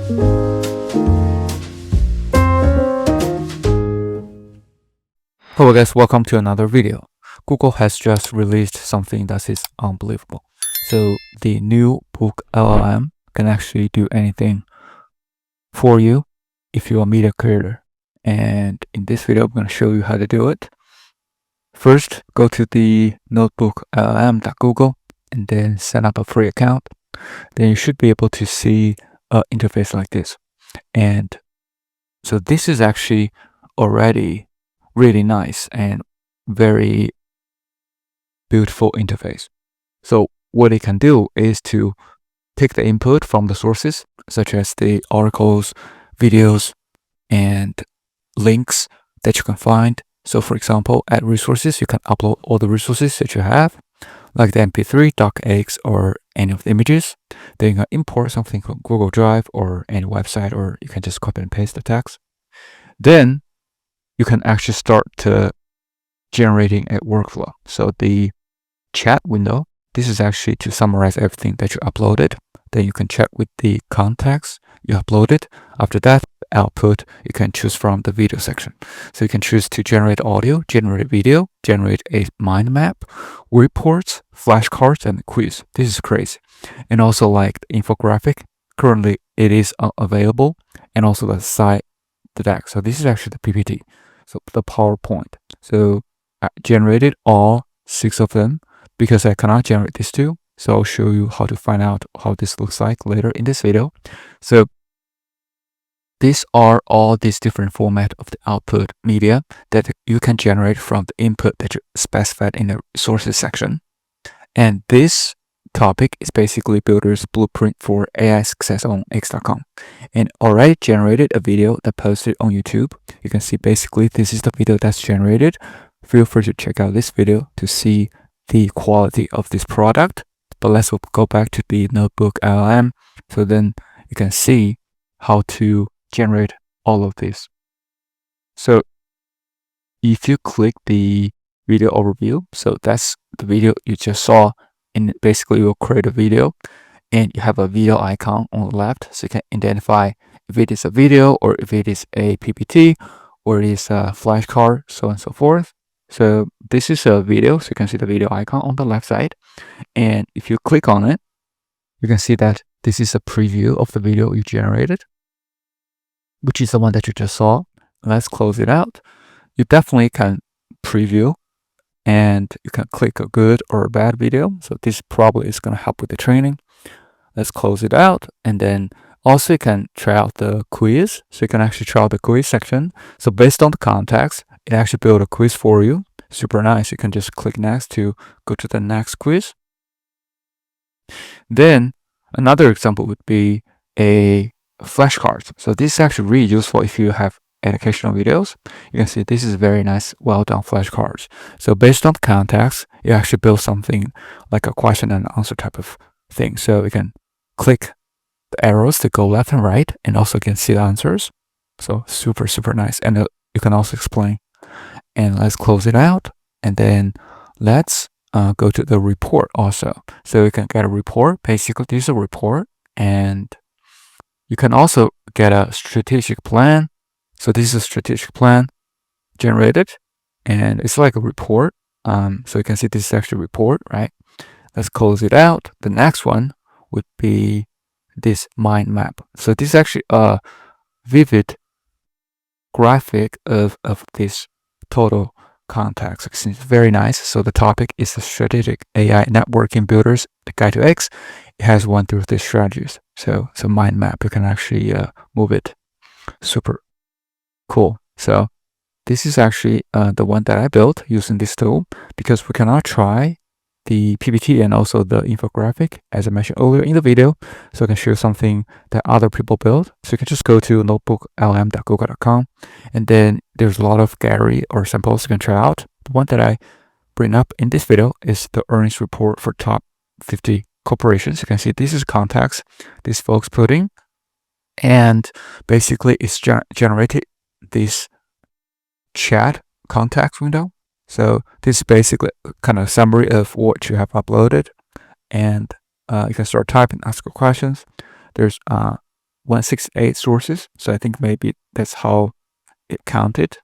Hello guys, welcome to another video. Google has just released something that is unbelievable. So the new NotebookLM can actually do anything for you if you're a media creator. And in this video, I'm going to show you how to do it. First, go to the NotebookLM.google and then set up a free account. Then you should be able to see an interface like this. And so this is actually already really nice and very beautiful interface. So what it can do is to take the input from the sources, such as the articles, videos, and links that you can find. So for example, at resources, you can upload all the resources that you have, like the MP3, docx, or any of the images. Then you can import something from Google Drive or any website, or you can just copy and paste the text. Then you can actually start generating a workflow. So the chat window, this is actually to summarize everything that you uploaded. Then you can chat with the contacts you uploaded. After that, output, you can choose from the video section. So you can choose to generate audio, generate video, generate a mind map, reports, flashcards, and quiz. This is crazy. And also like the infographic, currently it is available, and also the deck. So this is actually the PPT. So the PowerPoint. So I generated all 6 of them because I cannot generate these 2. So I'll show you how to find out how this looks like later in this video. So these are all these different format of the output media that you can generate from the input that you specified in the sources section. And this topic is basically Builder's Blueprint for AI Success on X.com, and already generated a video that posted on YouTube. You can see basically this is the video that's generated. Feel free to check out this video to see the quality of this product. But let's go back to the NotebookLM, so then you can see how to generate all of this. So if you click the video overview, so that's the video you just saw, and basically you will create a video and you have a video icon on the left, so you can identify if it is a video or if it is a PPT or it is a flashcard, so on and so forth. So this is a video, so you can see the video icon on the left side, and if you click on it, you can see that this is a preview of the video you generated, which is the one that you just saw. Let's close it out. You definitely can preview, and you can click a good or a bad video. So this probably is going to help with the training. Let's close it out. And then also you can try out the quiz. So you can actually try out the quiz section. So based on the context, it actually built a quiz for you. Super nice. You can just click next to go to the next quiz. Then another example would be a flashcards. So this is actually really useful if you have educational videos. You can see this is very nice, well done flashcards. So based on the context, you actually build something like a question and answer type of thing. So you can click the arrows to go left and right, and also you can see the answers. So super nice. And you can also explain. And let's close it out. And then let's go to the report also. So you can get a report. Basically, this is a report, and you can also get a strategic plan. So this is a strategic plan generated, and it's like a report. So you can see this is actually a report, right? Let's close it out. The next one would be this mind map. So this is actually a vivid graphic of this total context. It's very nice. So the topic is the strategic AI networking builders, the guide to X. It has 1 through 3 strategies. So mind map, you can actually move it. Super cool. So this is actually the one that I built using this tool, because we cannot try the PPT and also the infographic as I mentioned earlier in the video. So I can show something that other people build. So you can just go to NotebookLM.google.com, and then there's a lot of gallery or samples you can try out. The one that I bring up in this video is the earnings report for top 50 corporations. You can see this is context these folks put in, and basically it's generated this chat context window. So this is basically kind of a summary of what you have uploaded, and you can start typing, ask your questions. There's 168 sources. So I think maybe that's how it counted.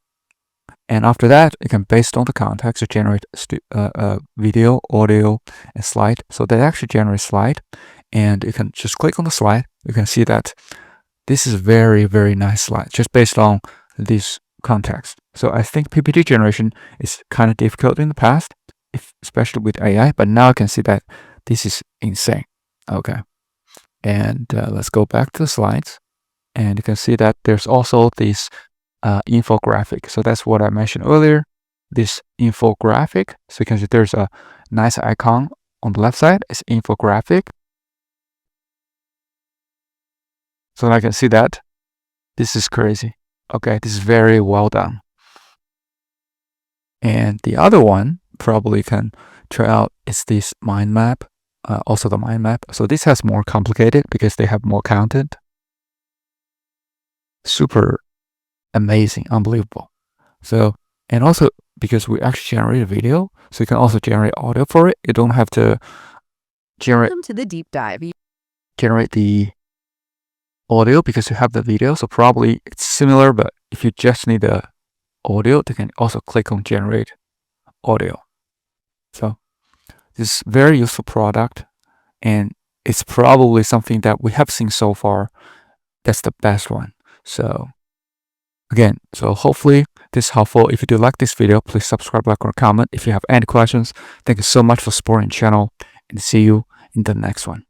And after that, you can, based on the context, to generate video, audio, and slide. So that actually generates slide. And you can just click on the slide. You can see that this is very, very nice slide, just based on this context. So I think PPT generation is kind of difficult in the past, especially with AI, but now I can see that this is insane. Okay. And let's go back to the slides. And you can see that there's also this infographic. So that's what I mentioned earlier, this infographic. So you can see there's a nice icon on the left side. It's infographic. So I can see that this is crazy. Okay, this is very well done. And the other one probably can try out is this mind map. Also the mind map. So this has more complicated because they have more content. Super amazing, unbelievable. So, and also because we actually generate a video, so you can also generate audio for it. You don't have to generate Welcome to the deep dive. Generate the audio because you have the video. So probably it's similar, but if you just need the audio, you can also click on generate audio. So this is very useful product, and it's probably something that we have seen so far. That's the best one. So again, so hopefully this is helpful. If you do like this video, please subscribe, like, or comment. If you have any questions, thank you so much for supporting the channel, and see you in the next one.